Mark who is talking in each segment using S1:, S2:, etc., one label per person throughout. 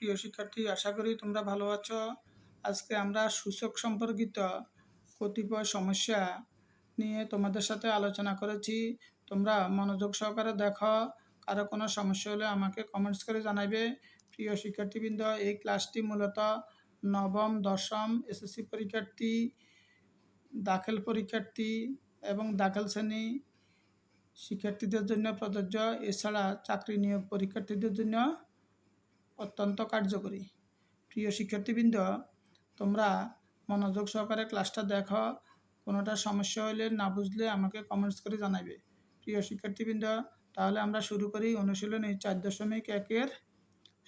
S1: প্রিয় শিক্ষার্থী, আশা করি তোমরা ভালো আছো। আজকে আমরা সূচক সম্পর্কিত কতিপয় সমস্যা নিয়ে তোমাদের সাথে আলোচনা করেছি। তোমরা মনোযোগ সহকারে দেখো। কারো কোনো সমস্যা হলে আমাকে কমেন্টস করে জানাবে। প্রিয় শিক্ষার্থীবৃন্দ, এই ক্লাসটি মূলত নবম দশম এসএসসি পরীক্ষার্থী, দাখিল পরীক্ষার্থী এবং দাখিল শ্রেণী শিক্ষার্থীদের জন্য প্রযোজ্য। এছাড়া চাকরি নিয়োগ পরীক্ষার্থীদের জন্য অত্যন্ত কার্যকরী। প্রিয় শিক্ষার্থীবৃন্দ, তোমরা মনোযোগ সহকারে ক্লাসটা দেখো। কোনোটা সমস্যা হলে না বুঝলে আমাকে কমেন্টস করে জানাবে। প্রিয় শিক্ষার্থীবৃন্দ, তাহলে আমরা শুরু করি। অনুশীলনী 4.1-এর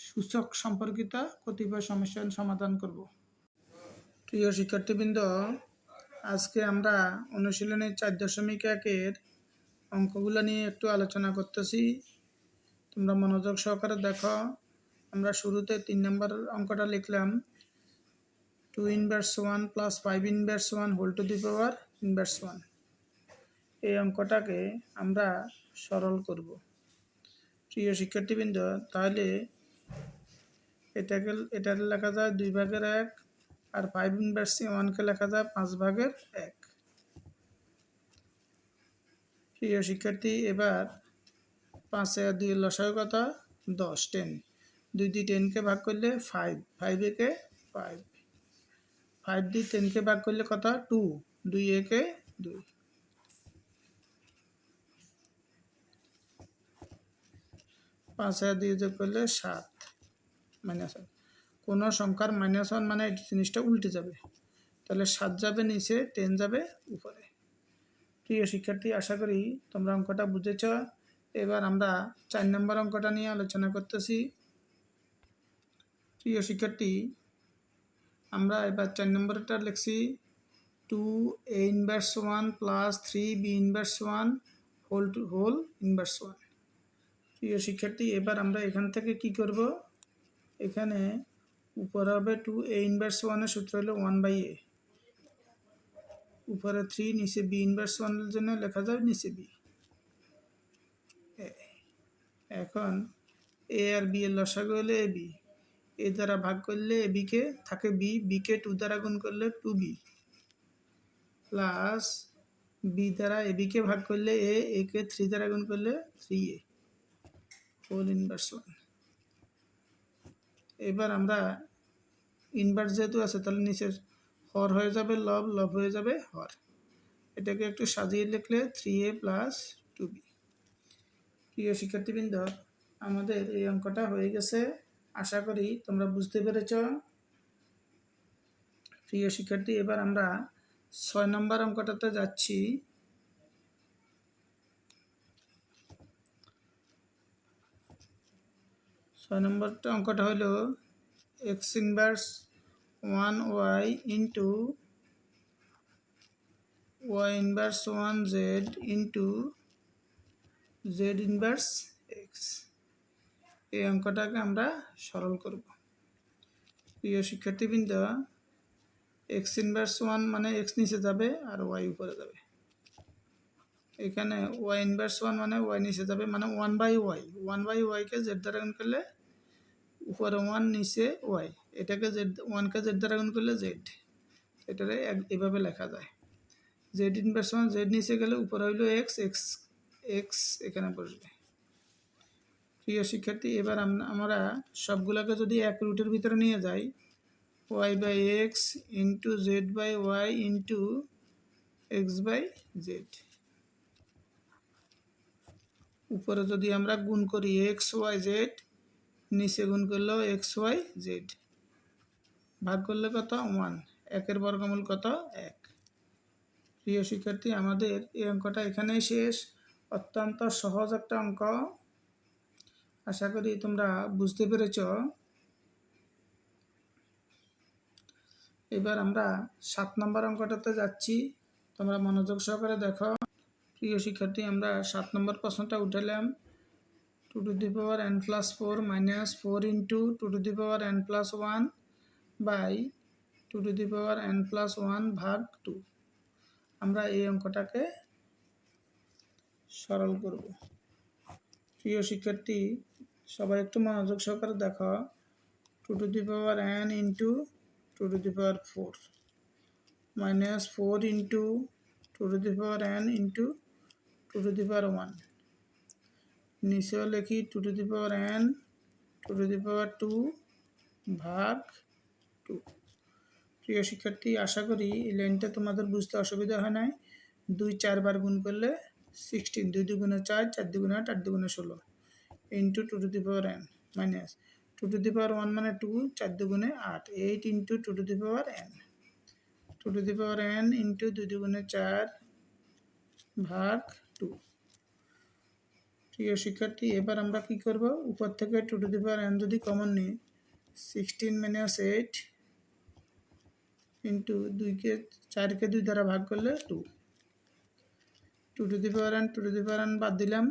S1: সূচক সম্পর্কিত কতিপয় সমস্যার সমাধান করব। প্রিয় শিক্ষার্থীবৃন্দ, আজকে আমরা অনুশীলনী 4.1-এর অঙ্কগুলো নিয়ে একটু আলোচনা করতেছি। তোমরা মনোযোগ সহকারে দেখো। আমরা শুরুতে 3 নম্বর অঙ্কটা লিখলাম, 2 inverse 1 plus 5 inverse 1 whole to the power inverse 1। এই অঙ্কটাকে আমরা সরল করব। প্রিয় শিক্ষার্থীবৃন্দ, তাহলে এটাকে লেখা যায় 2/1 আর 5 ইনভার্স 1কে লেখা যায় 5/1। প্রিয় শিক্ষার্থী, এবার 5 আর 2 লসাগু কত? 10, 10। 2 দিয়ে 10কে ভাগ করলে 5, 5 একে 5, 5 দিয়ে 10কে ভাগ করলে কত? 2, 2 একে 2। 5 আর 2 যোগ করলে 7, -1। কোনো সংখ্যার -1 মানে এই জিনিসটা উল্টে যাবে, তাহলে 7 যাবে নিচে, 10 যাবে উপরে। প্রিয় শিক্ষার্থী, আশা করি তোমরা অঙ্কটা বুঝেছ। এবার আমরা 4 নম্বর অঙ্কটা নিয়ে আলোচনা করতেছি। প্রিয় শিক্ষার্থী, আমরা এবার 4 নম্বরটা লিখছি, 2a inverse 1 plus 3b inverse 1 whole inverse 1। প্রিয় শিক্ষার্থী, এবার আমরা এখান থেকে কি করব? এখানে উপরে হবে 2a ইনভার্স 1-এর সূত্র হলো 1/a, উপরে 3, নিচে b ইনভার্স 1-এর জন্য লেখা যাবে নিচে b। এখন a আর b এর লসাগু হলে ab, a দ্বারা ভাগ করলে ab কে থাকে b, b কে 2 দ্বারা গুণ করলে 2b, প্লাস b দ্বারা ab কে ভাগ করলে a কে 3 দ্বারা গুণ করলে 3a হোল ইনভার্স 1। এবার আমরা ইনভার্স যেহেতু আছে, তাহলে নিচের হর হয়ে যাবে লব, লব হয়ে যাবে হর। এটাকে একটু সাজিয়ে লিখলে 3a প্লাস 2b। প্রিয় শিক্ষার্থীবৃন্দ, আমাদের এই অঙ্কটা হয়ে গেছে। আশা করি তোমরা বুঝতে পেরেছ। প্রিয় শিক্ষার্থী, এবার আমরা 6 নম্বর অঙ্কটাতে যাচ্ছি। 6 নম্বরটা অঙ্কটা হলো x inverse 1y into y inverse 1z into z inverse x। এই অঙ্কটাকে আমরা সরল করব। প্রিয় শিক্ষার্থীবৃন্দ, x ইনভার্স 1 মানে x নিচে যাবে আর y উপরে যাবে। এখানে y ইনভার্স 1 মানে y নিচে যাবে, মানে 1/y। 1/y-কে z দ্বারা গুণ করলে উপরে 1, নিচে y। এটাকে z1-কে z দ্বারা গুণ করলে z। এটারে এভাবে লেখা যায়। z ইনভার্স 1, z নিচে গেলে উপরে হইল x, x এখানে বসবে। প্রিয় শিক্ষার্থী, এবার আমরা সবগুলোকে যদি এক রুটের ভিতরে নিয়ে যাই, y/x into z/y into x/z। উপরে যদি আমরা গুণ করি x, y, z, নিচে গুণ করলেও x, y, z, ভাগ করলে কত? 1। 1-এর বর্গমূল কত? 1। প্রিয় শিক্ষার্থী, আমাদের এই অঙ্কটা এখানেই শেষ। অত্যন্ত সহজ একটা অঙ্ক। আশা করি তোমরা বুঝতে পেরেছ। এবার আমরা 7 নম্বর অঙ্কটাতে যাচ্ছি। তোমরা মনোযোগ সহকারে দেখো। প্রিয় শিক্ষার্থী, আমরা 7 নম্বর প্রশ্নটা উঠালাম, 2 to the power n plus 4 minus 4 into 2 to the power n plus 1 by 2 to the power n plus 1 ভাগ 2। আমরা এই অঙ্কটাকে সরল করব। প্রিয় শিক্ষার্থী, সবাই একটু মনোযোগ সহকারে দেখো। 2 to the power n into two the power 4 minus 4 into two the power n into two the power 1 নিচেও লিখি two the power n two the power 2 ভাগ 2। প্রিয় শিক্ষার্থী, আশা করি এই লাইনটা তোমাদের বুঝতে অসুবিধা হয় নাই। 2 4 বার গুণ করলে 16, 2 দুগুণে 4, 4 দুগুণে 8, 8 দুগুণে 16 into two the power n minus two the power 1 মানে 2, 4 দুগুণে 8, 8 into two the power n, two the power n into 2 দুগুণে 4 ভাগ 2। প্রিয় শিক্ষার্থী, এবার আমরা কি করব, উপর থেকে টু দি পাওয়ার n যদি কমন নিই 16 মাইনাস 8 ইন্টু 4কে 2 দ্বারা ভাগ করলে 2, টু দি পাওয়ার n বাদ দিলাম,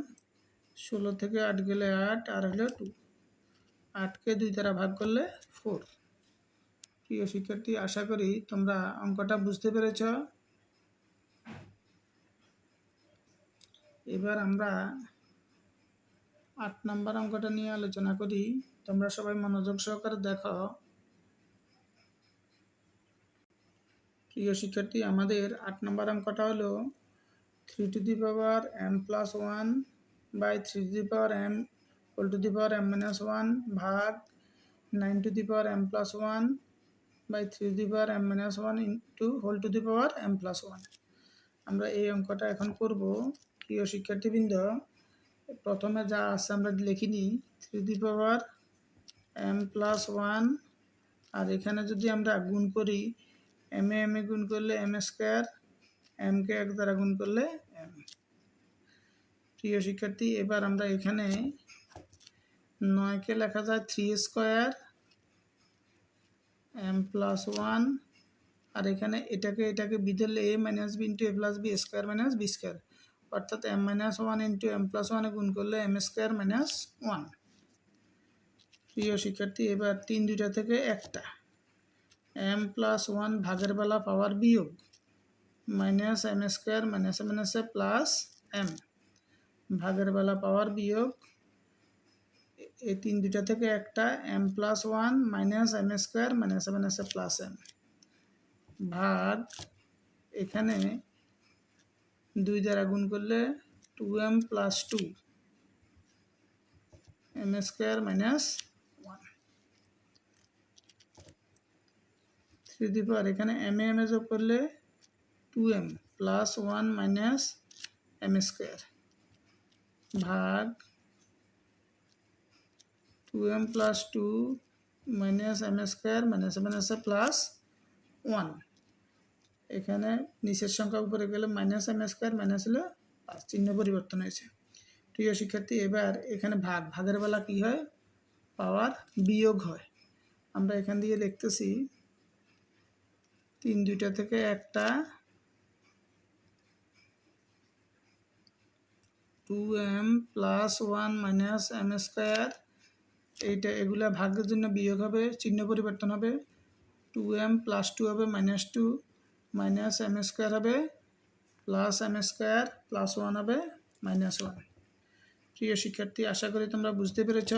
S1: 16 থেকে 8 গেলে 8 আর হলো 2, 8কে 2 দ্বারা ভাগ করলে 4। প্রিয় শিক্ষার্থী, আশা করি তোমরা অঙ্কটা বুঝতে পেরেছ। এবার আমরা 8 নম্বর অঙ্কটা নিয়ে আলোচনা করি। তোমরা সবাই মনোযোগ সহকারে দেখো। প্রিয় শিক্ষার্থী, আমাদের 8 নম্বর অঙ্কটা হলো 3 to the power m plus 1 by 3 to the power m whole to the power m minus 1 ভাগ 9 to the power m plus 1 by 3 to the power m minus 1 into whole to the power m plus 1। আমরা এই অঙ্কটা এখন করব। প্রিয় শিক্ষার্থীবৃন্দ, প্রথমে যা আছে আমরা লিখে নিই 3 দি পাওয়ার m প্লাস 1, আর এখানে যদি আমরা গুণ করি m এ গুণ করলে m স্কোয়ার, m কে 1 দ্বারা গুণ করলে m। প্রিয় শিক্ষার্থী, এবার আমরা এখানে 9কে লেখা যায় 3 স্কোয়ার m প্লাস 1, আর এখানে এটাকে বিধরলে a minus B into A plus B square minus B square, অর্থাৎ m minus 1 into m plus 1 গুণ করলে m স্কোয়ার মাইনাস 1। প্রিয় শিক্ষার্থী, এবার 3 দুইটা থেকে একটা m প্লাস 1 ভাগের বেলা পাওয়ার বিয়োগ minus m square minus minus plus m ভাগের বেলা পাওয়ার বিয়োগ, এই 3 দুইটা থেকে একটা m plus 1 minus m square minus minus plus m ভাগ এখানে 2 দ্বারা গুণ করলে 2m plus 2 m square minus 1। 3 দি পাওয়ার এখানে m এ যোগ করলে 2m plus 1 minus m square ভাগ 2m plus 2 minus m square minus minus plus 1। এখানে নিচের সংখ্যা উপরে গেলে মাইনাস m স্কোয়ার মাইনাস হলো প্লাস, চিহ্ন পরিবর্তন হয়েছে। প্রিয় শিক্ষার্থী, এবার এখানে ভাগের বেলা কি হয়, পাওয়ার বিয়োগ হয়। আমরা এখান দিয়ে লিখতেছি 3 দুইটা থেকে একটা 2m plus 1 minus m square, এগুলা ভাগের জন্য বিয়োগ হবে, চিহ্ন পরিবর্তন হবে, 2m প্লাস 2 হবে মাইনাস 2 মাইনাস m স্কোয়ার হবে প্লাস m স্কোয়ার প্লাস 1 হবে মাইনাস 1। প্রিয় শিক্ষার্থী, আশা করি তোমরা বুঝতে পেরেছ।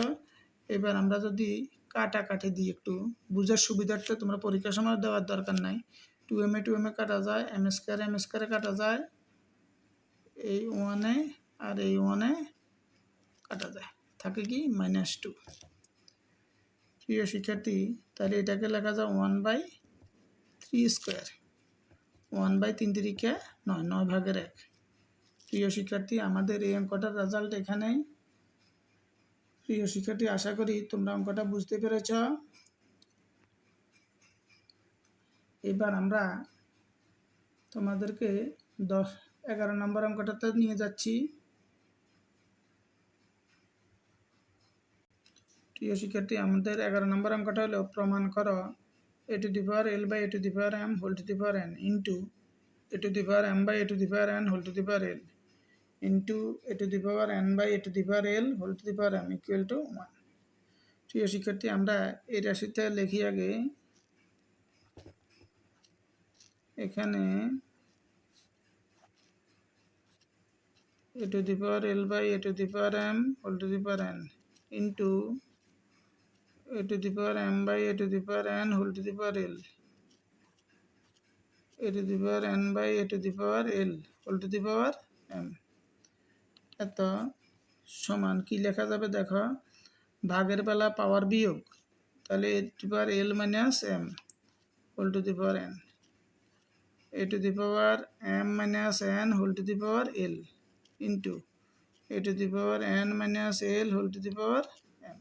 S1: এবার আমরা যদি কাটাকাটি দিই, একটু বুঝার সুবিধার্থে, তোমরা পরীক্ষার সময় দেওয়ার দরকার নাই, 2m এ কাটা যায়, m স্কোয়ারে কাটা যায়, এই 1 আর এই 1 কাটা যায়, থাকে কি মাইনাস 2। প্রিয় শিক্ষার্থী, তাহলে এটাকে লেখা যায় 1/3 স্কোয়ার, 1/3 তিরিকে 9, 9 ভাগের 1। প্রিয় শিক্ষার্থী, আমাদের এই অঙ্কটার রেজাল্ট এখানেই। প্রিয় শিক্ষার্থী, আশা করি তোমরা অঙ্কটা বুঝতে পেরেছ। এবার আমরা তোমাদেরকে 11 নম্বর অঙ্কটাতে নিয়ে যাচ্ছি। প্রিয় শিক্ষার্থী, আমাদের 11 নম্বর অঙ্কটা হলো প্রমাণ করো a to the power l by a to the power m whole to the power n into a to the power m by a to the power n whole to the power l into a to the power n by a to the power l whole to the power m equal to 1। প্রিয় শিক্ষার্থী, আমরা এই রাশিটা লিখি আগে। এখানে a to the power l by a to the power m whole to the power n into a to the power m by a to the power n whole to the power l, a to the power n by a to the power l whole to the power m। এত সমান কি লেখা যাবে দেখো, ভাগের বেলা power বিয়োগ, তাহলে a to the power l minus m whole to the power n, a to the power m minus n whole to the power l into a to the power n minus l whole to the power m।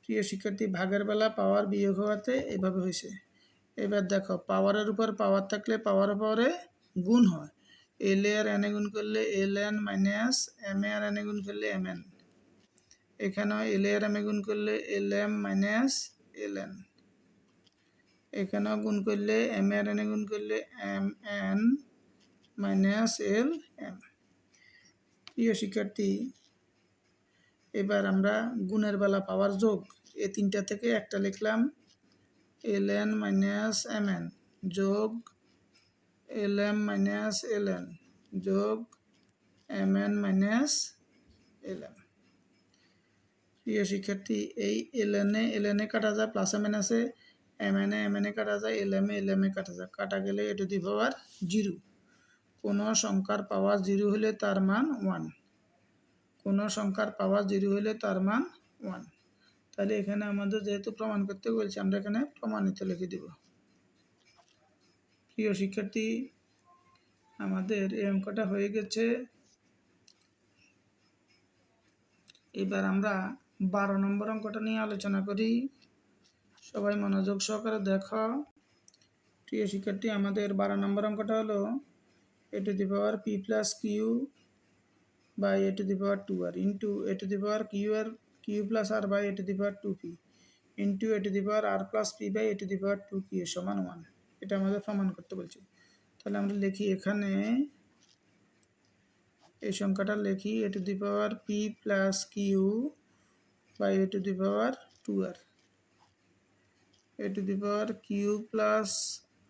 S1: প্রিয় শিক্ষার্থী, ভাগের বেলা power বিয়োগ হওয়াতে এভাবে হয়েছে। এবার দেখো, পাওয়ারের উপর পাওয়ার থাকলে পাওয়ার পাওয়ারে গুণ হয়, এল এ আর এন এ গুণ করলে এল এন মাইনাস এম এ আর এন এ গুণ করলে এম এন, এখানেও এল এ আর এম এ গুণ করলে এল এম মাইনাস এল এন, এখানেও গুণ করলে এম এ আর এন এ গুণ করলে M N minus L M. প্রিয় শিক্ষার্থী, এবার আমরা গুণের বেলা পাওয়ার যোগ, এই তিনটা থেকে একটা লিখলাম, L N minus M N যোগ L M minus L N যোগ M N minus L M. প্রিয় শিক্ষার্থী, এই এল এনে কাটা যায়, প্লাস এম এন আছে, এম এনে কাটা যায়, এল এ কাটা যায়, কাটা গেলে এ টু দি পাওয়ার 0। কোনো সংখ্যার পাওয়ার 0 হলে তার মান 1, কোনো সংখ্যার পাওয়ার 0 হলে তার মান 1। তাহলে এখানে আমাদের যেহেতু প্রমাণ করতে বলছি, আমরা এখানে প্রমাণিত লিখে দিব। প্রিয় শিক্ষার্থী, আমাদের এই অঙ্কটা হয়ে গেছে। এবার আমরা 12 নম্বর অঙ্কটা নিয়ে আলোচনা করি, সবাই মনোযোগ সহকারে দেখো। প্রিয় শিক্ষার্থী, আমাদের 12 নম্বর অঙ্কটা হলো a to the power p plus q by a to the power 2r into a to the power q plus r by a to the power 2p into a to the power r plus p by a to the power 2q সমান 1। এটা আমাদের প্রমাণ করতে বলছি। তাহলে আমরা লিখি, এখানে এই সংখ্যাটা লিখি a to the power p plus q by a to the power 2r, a to the power q plus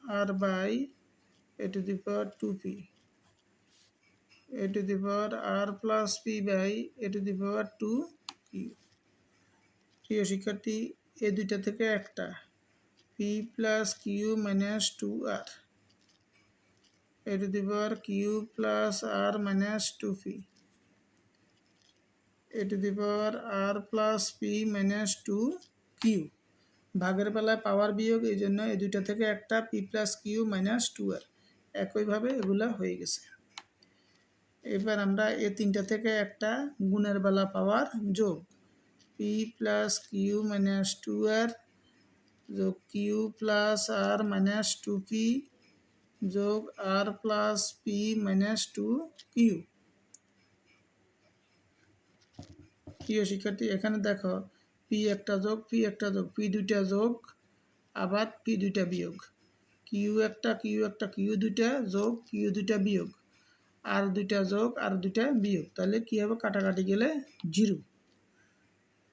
S1: r by a to the power 2p, a to the power r plus p by a to the power 2q। প্রিয় শিক্ষার্থী, এই দুইটা থেকে একটা, p plus q minus 2r, a to the power q plus r minus 2p, a to the power r plus P minus 2q। ভাগের বেলায় পাওয়ার বিয়োগ, এই জন্য এই দুইটা থেকে একটা, p plus q minus 2r। একইভাবে এগুলা হয়ে গেছে। এবার আমরা এই তিনটা থেকে একটা গুণের বেলা পাওয়ার যোগ, P plus q minus 2r যোগ Q plus r minus 2p যোগ আর প্লাস পি মাইনাস 2q। প্রিয় শিক্ষার্থী, এখানে দেখো, পি একটা যোগ, পি একটা যোগ, পি দুইটা যোগ, আবার পি দুইটা বিয়োগ, কিউ একটা কিউ দুইটা যোগ, কিউ দুইটা বিয়োগ, আর দুইটা যোগ, আর দুইটা বিয়োগ, তাহলে কী হবে, কাটাকাটি গেলে 0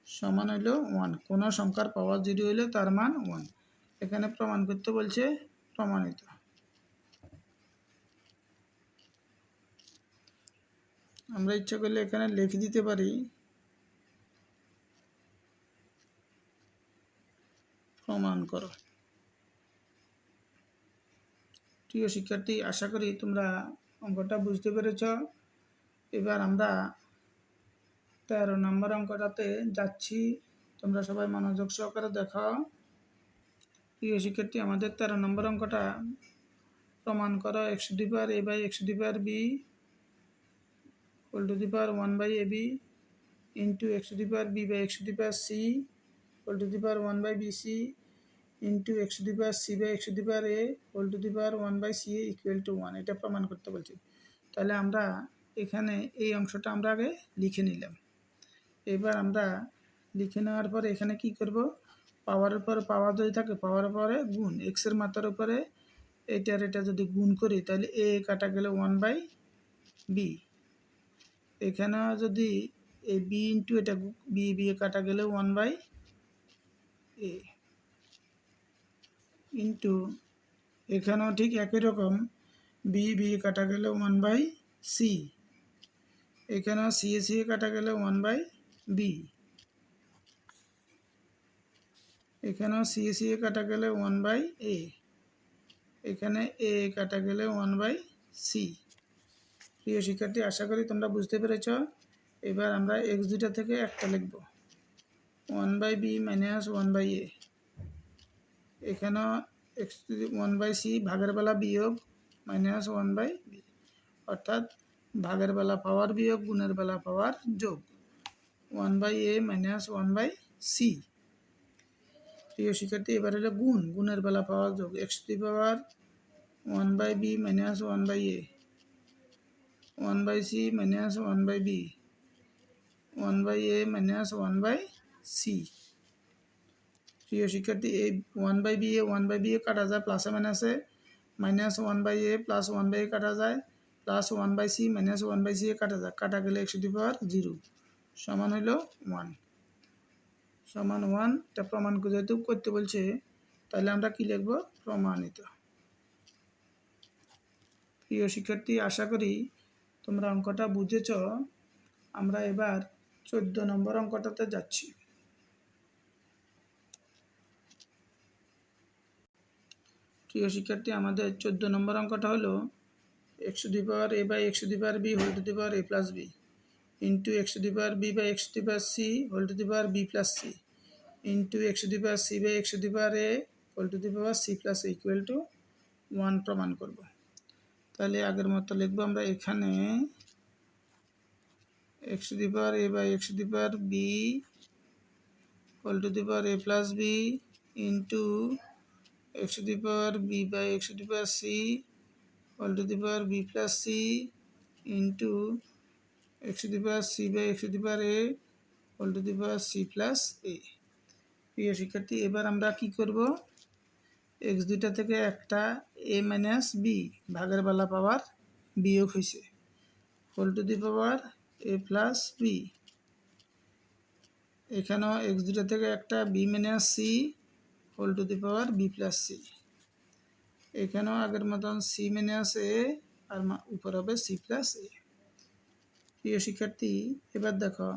S1: সমান হইল 1। কোনো সংখ্যার পাওয়ার 0 হইলে তার মান 1। এখানে প্রমাণ করতে বলছে, প্রমাণিত। আমরা ইচ্ছা করলে এখানে লিখে দিতে পারি, প্রমাণ করো। প্রিয় শিক্ষার্থী, আশা করি তোমরা অঙ্কটা বুঝতে পেরেছ। এবার আমরা 13 নম্বর অঙ্কটাতে যাচ্ছি, তোমরা সবাই মনোযোগ সহকারে দেখো। প্রিয় শিক্ষার্থী, আমাদের 13 নম্বর অঙ্কটা, প্রমাণ করো x to the power a by x to the power b whole to the power 1 by ab into x to the power b by x to the power c whole to the power 1 by bc into x to the power c by x to the power a whole to the power 1 by ca equal to 1। এটা প্রমাণ করতে বলছি। তাহলে আমরা এখানে এই অংশটা আমরা আগে লিখে নিলাম। এবার আমরা লিখে নেওয়ার পরে এখানে কি করব, পাওয়ারের পরে পাওয়ার যদি থাকে, পাওয়ারের পরে গুণ, এক্সের মাত্রার উপরে এটা যদি গুণ করি, তাহলে এ কাটা গেলে 1 বাই বি, এখানে যদি এই বি ইন্টু এটা বি কাটা গেলে 1 বাই এ ইন্টু এখানেও ঠিক একই রকম, বি কাটা গেলে 1 বাই সি, এখানেও সি কাটা গেলে 1 বাই বি। এখানেও সি সি এ কাটা গেলে 1/a, এখানে এ কাটা গেলে 1/c। প্রিয় শিক্ষার্থী, আশা করি তোমরা বুঝতে পেরেছ। এবার আমরা x দুইটা থেকে একটা লিখব, 1/b মাইনাস 1/a। এখানেও x 1/c ভাগের বেলা বিয়োগ মাইনাস 1/b, অর্থাৎ ভাগের বেলা পাওয়ার বিয়োগ গুণের বেলা পাওয়ার যোগ 1/a মাইনাস 1/c। প্রিয় শিক্ষার্থী, এবার হলো গুণের বেলা পাওয়ার যোগ x to the power 1/b minus 1/a, 1/c minus 1/b, 1/a minus 1/c। প্রিয় শিক্ষার্থী, এই 1/b কাটা যায় প্লাসে মাইনাসে, মাইনাস 1/a প্লাস 1/a কাটা যায়, প্লাস 1/c মাইনাস 1/c কাটা যায়, কাটা গেলে x টু দি পাওয়ার 0 সমান হইল 1, সমান 1। এটা প্রমাণ যেহেতু করতে বলছে, তাহলে আমরা কি লিখব? প্রমাণিত। প্রিয় শিক্ষার্থী, আশা করি তোমরা অঙ্কটা বুঝেছ। আমরা এবার 14 নম্বর অঙ্কটাতে যাচ্ছি। প্রিয় শিক্ষার্থী, আমাদের 14 নম্বর অঙ্কটা হলো x to the power a by x to the power b whole to the power a plus b into x to the power b by x to the power c whole to the power b plus c into x to the power c by x to the power a whole to the power c plus a equal to 1 প্রমাণ করব। তাহলে আগের মতো লিখবো আমরা এখানে x to the power a by x to the power b whole to the power a plus b into x to the power b by x to the power c all to the power b plus c into x to the power c by x to the power a all to the power c plus a। প্রিয় শিক্ষার্থী, এবার আমরা কি করব? x দুইটা থেকে একটা a minus b ভাগের বেলা পাওয়ার বিয়োগ হয়েছে, whole to the power a plus b। এখানেও x দুইটা থেকে একটা b minus c whole to the power b plus c। এখানেও আগের মতন c মাইনাস a আর উপর হবে c প্লাস a। প্রিয় শিক্ষার্থী, এবার দেখো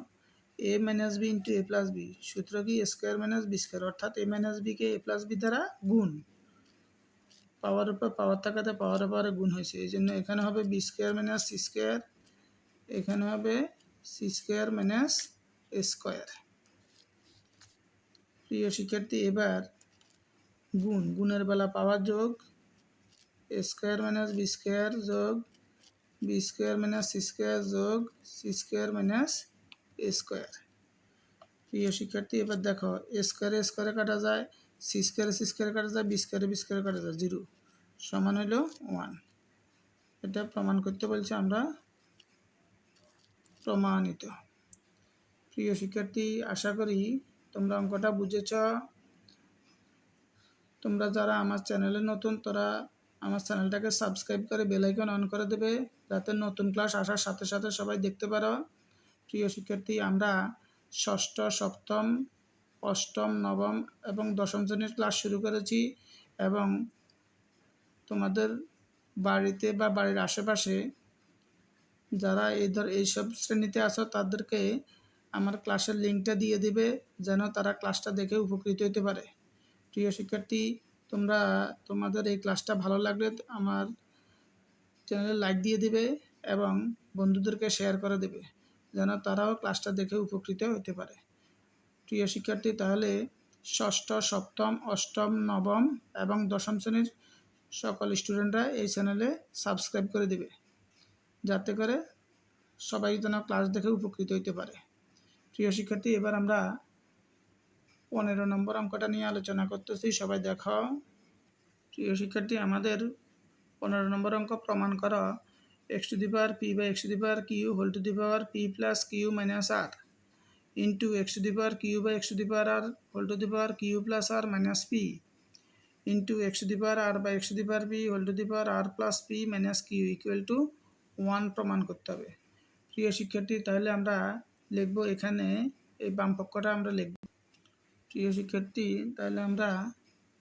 S1: a minus b into a plus b সূত্র কি? a square minus b square, অর্থাৎ a মাইনাস বিকে a প্লাস b দ্বারা গুণ, পাওয়ার উপর পাওয়ার থাকাতে পাওয়ার পাওয়ারে গুণ হয়েছে, এই জন্য এখানে হবে b square minus c square, এখানে হবে c square minus a square. প্রিয় শিক্ষার্থী, এবার গুণের বেলা পাওয়ার যোগ a square minus b square যোগ b square minus c square যোগ c square minus a square. প্রিয় শিক্ষার্থী, এবার দেখো a স্কোয়ারে কাটা যায়, c স্কোয়ারে কাটা যায়, b স্কোয়ারে কাটা যায়, 0 সমান হইল 1। এটা প্রমাণ করতে বলছে, আমরা প্রমাণিত। প্রিয় শিক্ষার্থী, আশা করি তোমরা অঙ্কটা বুঝেছ। তোমরা যারা আমার চ্যানেলে নতুন, তারা আমার চ্যানেলটাকে সাবস্ক্রাইব করে বেল আইকন অন করে দেবে, যাতে নতুন ক্লাস আসার সাথে সাথে সবাই দেখতে পারো। প্রিয় শিক্ষার্থী, আমরা ষষ্ঠ, সপ্তম, অষ্টম, নবম এবং দশম শ্রেণীর ক্লাস শুরু করেছি, এবং তোমাদের বাড়িতে বা বাড়ির আশেপাশে যারা এইসব শ্রেণীতে আছো, তাদেরকে আমার ক্লাসের লিঙ্কটা দিয়ে দেবে, যেন তারা ক্লাসটা দেখে উপকৃত হতে পারে। প্রিয় শিক্ষার্থী, তোমরা তোমাদের এই ক্লাসটা ভালো লাগলে আমার চ্যানেলে লাইক দিয়ে দেবে এবং বন্ধুদেরকে শেয়ার করে দেবে, যেন তারাও ক্লাসটা দেখে উপকৃত হতে পারে। প্রিয় শিক্ষার্থী, তাহলে ষষ্ঠ, সপ্তম, অষ্টম, নবম এবং দশম শ্রেণীর সকল স্টুডেন্টরা এই চ্যানেলে সাবস্ক্রাইব করে দেবে, যাতে করে সবাই যেন ক্লাস দেখে উপকৃত হতে পারে। প্রিয় শিক্ষার্থী, এবার আমরা 15 নম্বর অঙ্কটা নিয়ে আলোচনা করতেছি, সবাই দেখো। প্রিয় শিক্ষার্থী, আমাদের 15 নম্বর অঙ্ক, প্রমাণ করো x to the power p by x to the power q whole to the power p plus q minus r into x to the power q by x to the power r whole to the power q plus r minus p into x to the power r by x to the power p whole to the power r plus p minus q equal to 1 প্রমাণ করতে হবে। প্রিয় শিক্ষার্থী, তাহলে আমরা লিখব এখানে এই বাম পক্ষটা আমরা লিখব। প্রিয় শিক্ষার্থী, তাহলে আমরা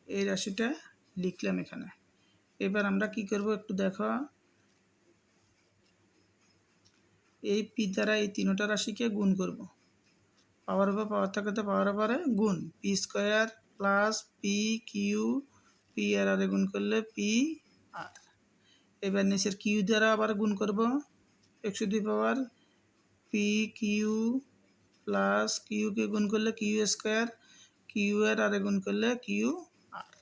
S1: এই রাশিটা লিখলাম এখানে। এবার আমরা কি করব একটু দেখো, এই পি দ্বারা এই তিনটা রাশিকে গুণ করব, পাওয়ার উপর পাওয়ার থাকাতে পাওয়ার উপরে গুণ, p square plus P q p r গুণ করলে পি আর। এবার নিচের কিউ দ্বারা আবার গুণ করব, 102 পি কিউ প্লাস কিউকে গুণ করলে কিউ স্কোয়ার, কিউ আর গুণ করলে কিউ আর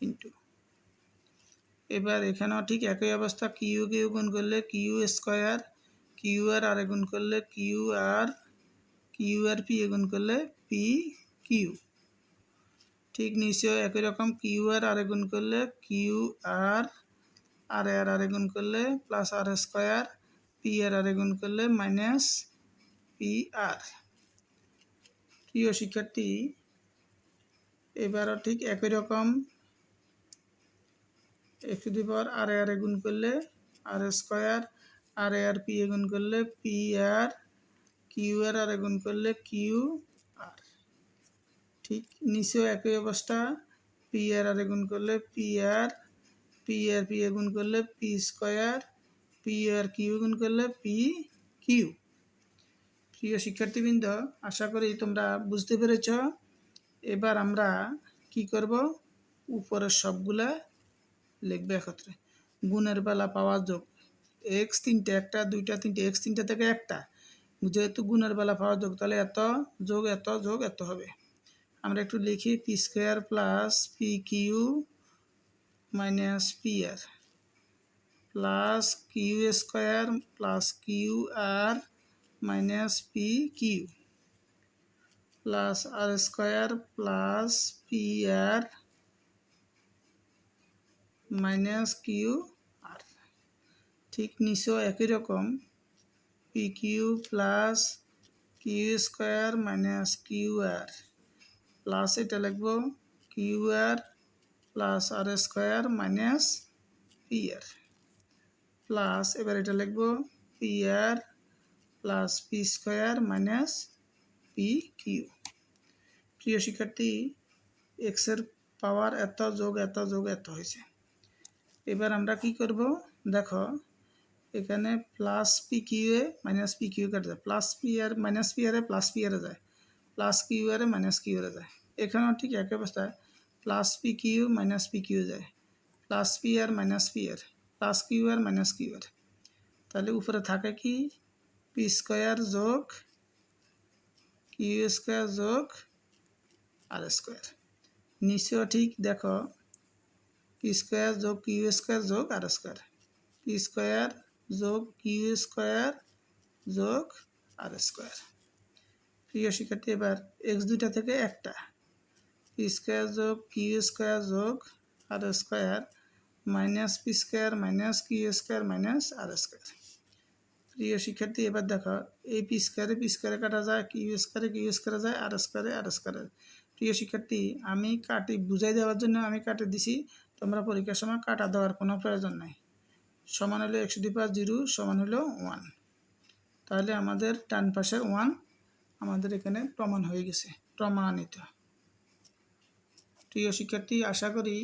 S1: ইন্টু। এবার এখানেও ঠিক একই অবস্থা, কিউ গুণ করলে কিউ স্কোয়ার, কিউ আর গুণ করলে কিউ আর পি গুণ করলে পি কিউ। ঠিক নিচেও একই রকম, কিউ আর গুণ করলে কিউ আর গুণ করলে plus r square, P r গুণ করলে মাইনাস পি আর। প্রিয় শিক্ষার্থী, এবারও ঠিক একই রকম, আর গুণ করলে আর স্কোয়ার, আর পি গুণ করলে পি আর, কিউ আর গুণ করলে কিউ আর। ঠিক নিচেও একই অবস্থা, পি আর গুণ করলে পি আর পি গুণ করলে P square, P R Q গুণ করলে পি কিউ। প্রিয় শিক্ষার্থীবৃন্দ, আশা করি তোমরা বুঝতে পেরেছ। এবার আমরা কি করব, উপরের সবগুলা লিখবে একত্রে। গুণের বেলা পাওয়া যোগ, এক্স তিনটে, একটা দুইটা তিনটে, এক্স তিনটে থেকে একটা, যেহেতু গুণের বেলা পাওয়া যোগ, তাহলে এত যোগ এত যোগ এত হবে। আমরা একটু লিখি, p square plus P Q minus P R plus q square plus Q R minus P q plus r square plus P R minus Q r. ঠিক নিচেও একই রকম, p q plus q square minus Q r plus এটা লিখব q r plus r square minus P R plus, এবার এটা লিখব p আর plus p square minus P q. প্রিয় শিক্ষার্থী, এক্সের পাওয়ার এত যোগ এত যোগ এত হয়েছে। এবার আমরা কি করব, দেখো এখানে প্লাস পি কিউ এ মাইনাস পি কিউ কাটে যায়, plus P R minus P আরে প্লাস পি আরে যায়, প্লাস কিউ আরে মাইনাস কিউ আরে যায়। এখানেও ঠিক একই অবস্থায়, plus P Q minus P Q যায়, plus P R minus P R, plus Q R minus Q R. তাহলে উপরে থাকে কি, পি স্কোয়ার যোগ কিউ স্কোয়ার যোগ আর স্কোয়ার। নিচেও ঠিক দেখো, পি স্কোয়ার যোগ কিউ স্কোয়ার যোগ আর স্কোয়ার, পি স্কোয়ার যোগ কিউ স্কোয়ার যোগ আর স্কোয়ার। প্রিয় শিক্ষার্থী, এবার এক্স দুইটা থেকে একটা, পি স্কোয়ার যোগ কিউ স্কোয়ার যোগ আর square minus p square minus q square minus r square. প্রিয় শিক্ষার্থী, এবার দেখো এই পি স্কোয়ারে কাটা যায়, কিউ স্কোয়ারে যায়, আর স্কোয়ারে। প্রিয় শিক্ষার্থী, আমি কাটি বুঝাই দেওয়ার জন্য আমি কাটে দিছি, তোমরা পরীক্ষার সময় কাটা দেওয়ার কোনো প্রয়োজন নাই। সমান হলো 100 সমান হলো 1, তাহলে আমাদের ডান পাশের 1 আমাদের এখানে প্রমাণ হয়ে গেছে, প্রমাণিত। প্রিয় শিক্ষার্থী, আশা করি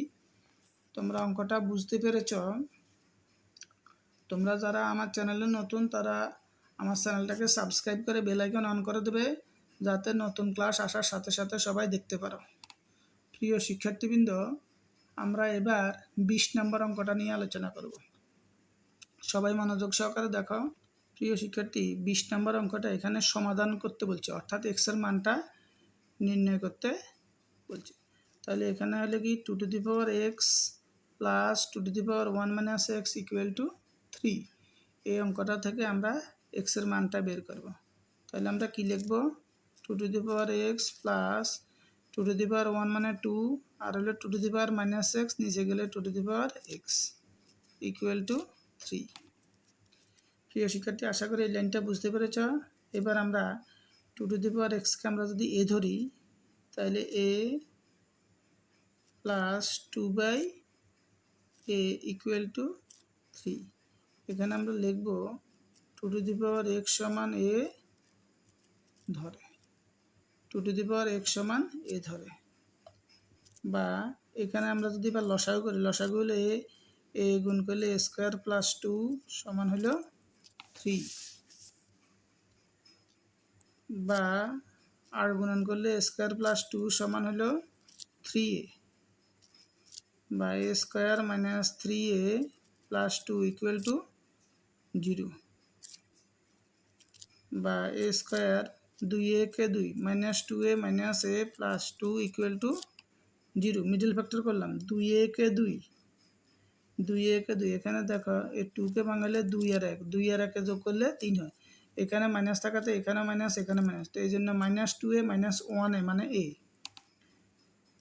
S1: তোমরা অঙ্কটা বুঝতে পেরেছ। তোমরা যারা আমার চ্যানেলে নতুন, তারা আমার চ্যানেলটাকে সাবস্ক্রাইব করে বেল আইকন অন করে দেবে, যাতে নতুন ক্লাস আসার সাথে সাথে সবাই দেখতে পারো। প্রিয় শিক্ষার্থীবৃন্দ, আমরা এবার 20 নম্বর অঙ্কটা নিয়ে আলোচনা করব। সবাই মনোযোগ সহকারে দেখো। প্রিয় শিক্ষার্থী, 20 নম্বর অঙ্কটা এখানে সমাধান করতে বলছে, অর্থাৎ এক্সের মানটা নির্ণয় করতে বলছে। তাহলে এখানে হলে কি 2 to the power x plus 2 to the power 1 minus x equal to 3। এই অঙ্কটা থেকে আমরা এক্সের মানটা বের করব। তাহলে আমরা কি লিখব, 2 to the power x plus 2 to the power 1 মানে 2, আর হলো 2 to the power minus x, নিচে গেলে 2 to the power x equal to 3। প্রিয় শিক্ষার্থী, আশা করি এই লাইনটা বুঝতে পেরেছ। এবার আমরা 2 টু দি পাওয়ার এক্সকে আমরা যদি এ ধরি, তাহলে a plus 2 by a equal to 3। এখানে আমরা লিখব 2 টু দি পাওয়ার এক্স সমান এ ধরে, 2 টু দি পাওয়ার এক্স সমান এ ধরে, বা এখানে আমরা যদি বা লসাগু করি, লসাগু হলে এ গুণ করলে এ স্কোয়ার প্লাস 2 সমান হলো 3, বা আর গুণন করলে স্কোয়ার প্লাস 2 সমান হলো 3a বা a square minus 3a plus 2 equal to 0 বা a square 2a K 2 minus 2a minus a plus 2 equal to 0 middle factor করলাম 2a কে 2 এখানে দেখো এই 2 কে ভাঙালে 2 আর 1 2 আর 1 যোগ করলে 3 হয় এখানে মাইনাস থাকাতে এখানে মাইনাস তো এই জন্য মাইনাস 2a মাইনাস 1a মানে a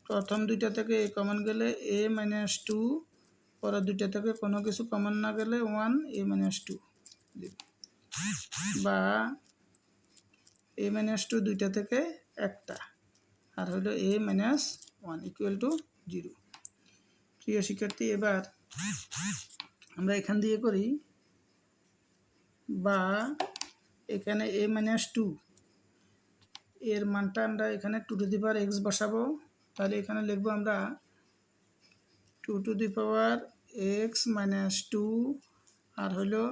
S1: প্রথম দুইটা থেকে a কমন গেলে a মাইনাস 2 পরের দুইটা থেকে কোনো কিছু কমন না গেলে 1 a মাইনাস 2 বা a মাইনাস 2 দুইটা থেকে একটা আর হলো a মাইনাস 1 ইকুয়াল টু 0 প্রিয় শিক্ষার্থী এবার আমরা এখান দিয়ে করি বা এখানে a মাইনাস 2 এর মানটা আমরা এখানে 2 টু দি পাওয়ার x বসাবো তাহলে এখানে লিখবো আমরা 2 to the power x minus 2 আর হলো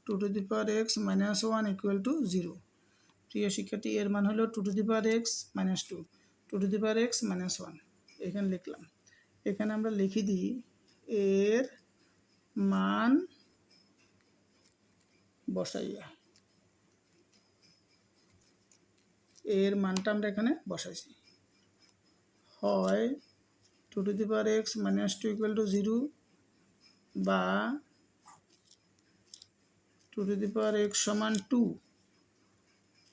S1: 2 to the power x minus 1 equal to 0 প্রিয় শিক্ষার্থী এর মান হলো 2 to the power x minus 2 2 to the power x minus 1 এখানে লিখলাম এখানে আমরা লিখে দিই এর মান বসাইয়া এর মানটা আমরা এখানে বসাইছি হয় 2 to the power x minus 2 equal to 0 বা 2 টু দি পাওয়ার x সমান 2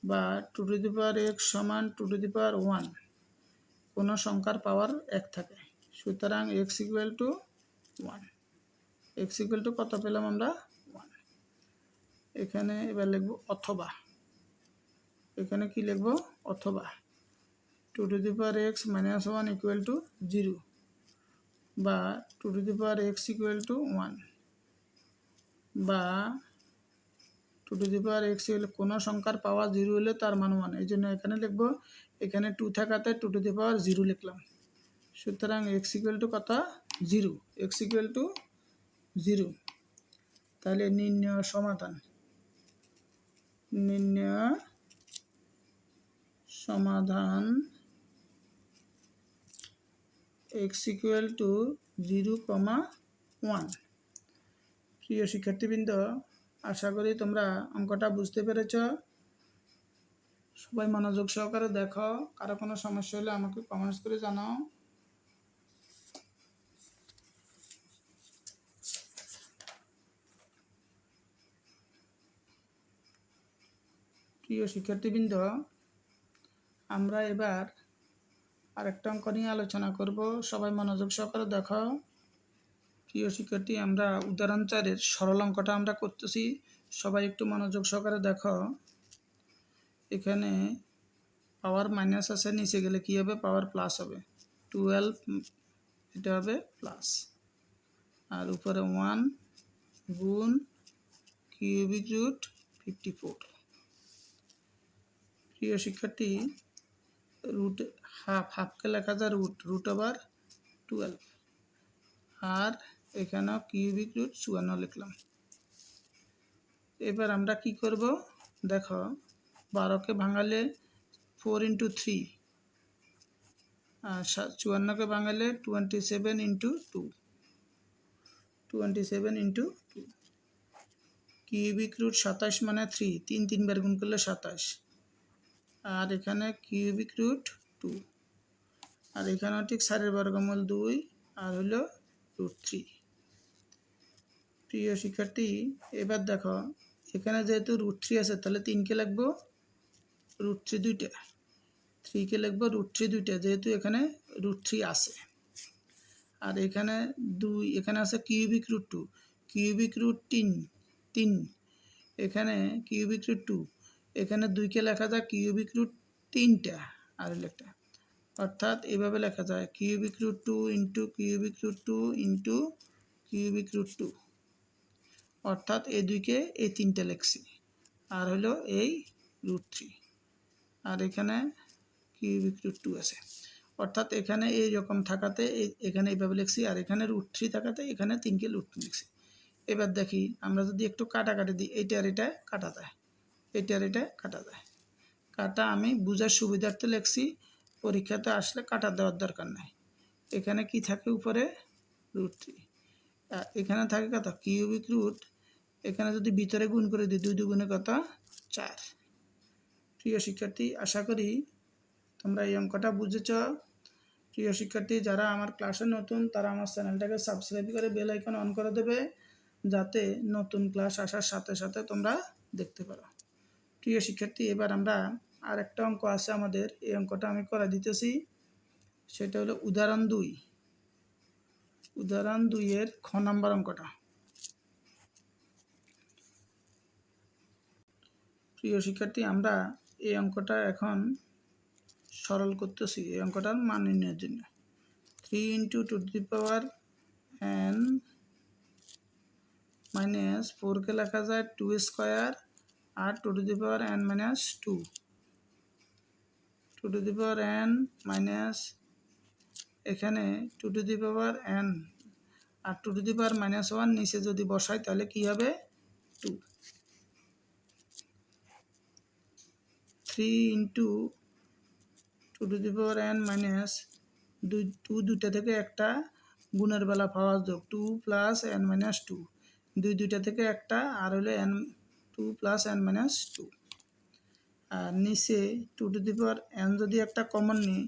S1: বা 2 টু দি পাওয়ার x সমান 2 টু দি পাওয়ার 1 কোনো সংখ্যার পাওয়ার 1 থাকে সুতরাং x equal to 1 x equal to কত পেলাম আমরা 1 এখানে এবার লিখব অথবা এখানে কি লিখব অথবা 2 to the power x minus 1 equal to 0 বা 2 to the power x equal to 1 বা 2 টু দি পাওয়ার x হলে কোনো সংখ্যার পাওয়ার 0 হলে তার মান 1 এই জন্য এখানে লিখব এখানে 2 থাকাতে 2 টু দি পাওয়ার 0 লিখলাম সুতরাং x ইকুয়াল টু কত 0 x ইকুয়াল টু 0 তাহলে নির্ণয় সমাধান x ইকুয়াল টু 0,1 প্রিয় শিক্ষার্থীবৃন্দ আশা করি তোমরা অঙ্কটা বুঝতে পেরেছ সবাই মনোযোগ সহকারে দেখো কারো কোনো সমস্যা হলে আমাকে কমেন্টস করে জানাও প্রিয় শিক্ষার্থীবৃন্দ আমরা এবার আরেকটা অঙ্ক নিয়ে আলোচনা করব সবাই মনোযোগ সহকারে দেখো প্রিয় শিক্ষার্থী আমরা উদাহরণ 4 সরল অঙ্কটা আমরা করতেছি সবাই একটু মনোযোগ সহকারে দেখো এখানে পাওয়ার মাইনাস আছে নিচে গেলে কি হবে পাওয়ার প্লাস হবে 12 এটা হবে প্লাস আর উপরে 1 গুণ কিউবিক রুট 54 প্রিয় শিক্ষার্থী রুট হাফকে লেখা যায় রুট ওভার 12 আর এখানেও কিউবিক রুট 54 লিখলাম এবার আমরা কি করব দেখো 12 কে ভাঙালে 4 ইন্টু 3 আর 54 কে ভাঙালে 27 ইন্টু 2 27 ইন্টু 2 কিউবিক রুট 27 মানে 3 3 বার গুণ করলে 27 আর এখানে কিউবিক রুট 2 আর এখানেও ঠিক 4 বর্গমূল 2 আর হলো রুট 3 প্রিয় শিক্ষার্থী এবার দেখো এখানে যেহেতু রুট 3 আছে তাহলে 3 কে লিখব রুট 3 দুইটা 3 কে লিখব রুট 3 দুইটা যেহেতু এখানে রুট 3 আছে আর এখানে 2 এখানে আছে কিউবিক রুট 2 কিউবিক রুট 3 এখানে কিউবিক রুট 2 এখানে 2 কে লেখা যায় কিউবিক রুট 3টা আর একটা অর্থাৎ এভাবে লেখা যায় cubic root 2 into cubic root 2 into cubic root 2 অর্থাৎ এই 2 কে এই 3টা লিখছি আর হলো এই রুট 3 আর এখানে কিউবিক রুট 2 আছে অর্থাৎ এখানে এই রকম থাকাতে এখানে এইভাবে লিখছি আর এখানে রুট 3 থাকাতে এখানে 3 কে রুট 2 লিখছি এবার দেখি আমরা যদি একটু কাটাকাটি দিই এটা আর এটা কাটা যায় এটা আর এটা কাটা যায় কাটা আমি বুঝার সুবিধার্থে লিখছি পরীক্ষাতে আসলে কাটা দেওয়ার দরকার নাই এখানে কি থাকে উপরে √3, এখানে থাকে কত কিউবিক রুট, এখানে যদি ভিতরে গুণ করে দিই 2 দুগুণে কত 4। প্রিয় শিক্ষার্থী, আশা করি তোমরা এই অঙ্কটা বুঝেছ। প্রিয় শিক্ষার্থী, যারা আমার ক্লাসে নতুন তারা আমার চ্যানেলটাকে সাবস্ক্রাইব করে বেল আইকন অন করে দেবে, যাতে নতুন ক্লাস আসার সাথে সাথে তোমরা দেখতে পারো। প্রিয় শিক্ষার্থী, এবার আমরা আর একটা অঙ্ক আছে আমাদের, এই অঙ্কটা আমি করে দিতেছি। সেটা হলো উদাহরণ 2। উদাহরণ 2 এর খ নাম্বার অঙ্কটা। প্রিয় শিক্ষার্থী, আমরা এই অঙ্কটা এখন সরল করতেছি এই অঙ্কটার মান নির্ণয়ের জন্য। 3 × 2n - 4 কে লেখা যায় 2 স্কয়ার আর 2n - 2, 2n মাইনাস এখানে 2n আর 2 - 1 নিচে যদি বসাই তাহলে কি হবে 2। 3 × 2n - 2 দুইটা থেকে একটা গুণের বেলা পাওয়ার যোগ 2 + n - 2, 2 দুইটা থেকে একটা আর হলো n 2 + n - 2। আর নিচে 2n যদি একটা কমন নিই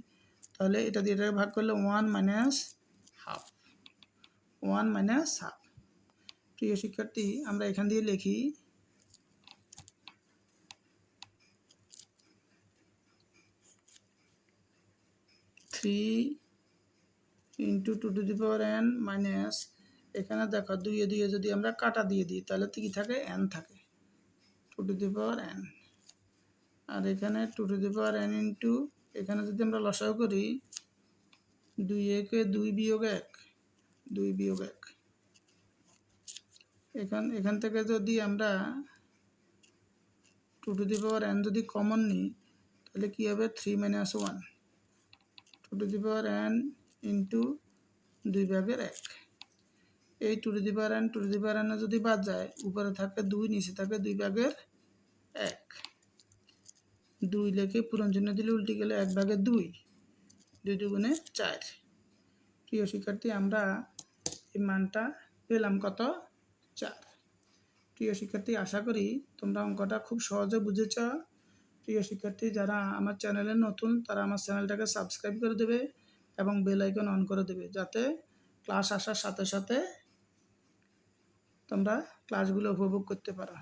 S1: তাহলে এটা দিয়ে এটাকে ভাগ করলে 1 - হাফ, 1 - হাফ। প্রিয় শিক্ষার্থী, আমরা এখান দিয়ে লিখি 3 × 2n এখানে দেখো 2 এ 2 যদি আমরা কাটা দিয়ে দিই তাহলে কি থাকে n থাকে 2n, আর এখানে 2n ইন্টু এখানে যদি আমরা লসাগু করি 2 একে 2 বিয়োগ 1, 2 বিয়োগ 1। এখান থেকে যদি আমরা 2n যদি কমন নিই তাহলে কি হবে 3 - 1, 2n ইন্টু 2 ভাগের 1। এই 2n যদি বাদ যায় উপরে থাকে 2, নিচে থাকে 2 ভাগের 1। 2 লিখে পূরণ চিহ্ন দিলে উল্টে গেলে 1 ভাগের 2, 2 দুগুণে 4। প্রিয় শিক্ষার্থী, আমরা এই মানটা পেলাম কত 4। প্রিয় শিক্ষার্থী, আশা করি তোমরা অঙ্কটা খুব সহজে বুঝেছ। প্রিয় শিক্ষার্থী, যারা আমার চ্যানেলে নতুন তারা আমার চ্যানেলটাকে সাবস্ক্রাইব করে দেবে এবং বেল আইকন অন করে দেবে, যাতে ক্লাস আসার সাথে সাথে তোমরা ক্লাসগুলো উপভোগ করতে পারো।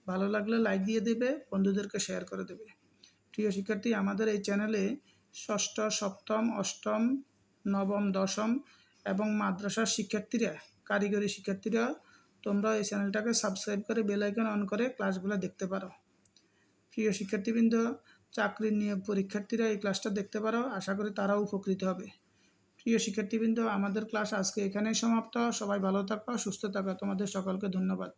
S1: ভালো লাগলে লাইক দিয়ে দেবে, বন্ধুদেরকে শেয়ার করে দেবে। প্রিয় শিক্ষার্থী, আমাদের এই চ্যানেলে ষষ্ঠ, সপ্তম, অষ্টম, নবম, দশম এবং মাদ্রাসার শিক্ষার্থীরা, কারিগরি শিক্ষার্থীরা তোমরা এই চ্যানেলটাকে সাবস্ক্রাইব করে বেল আইকন অন করে ক্লাসগুলো দেখতে পারো। প্রিয় শিক্ষার্থীবৃন্দ, চাকরির নিয়োগ পরীক্ষার্থীরা এই ক্লাসটা দেখতে পারো, আশা করি তারাও উপকৃত হবে। প্রিয় শিক্ষার্থীবৃন্দ, আমাদের ক্লাস আজকে এখানেই সমাপ্ত। সবাই ভালো থাকো, সুস্থ থাকো। তোমাদের সকলকে ধন্যবাদ।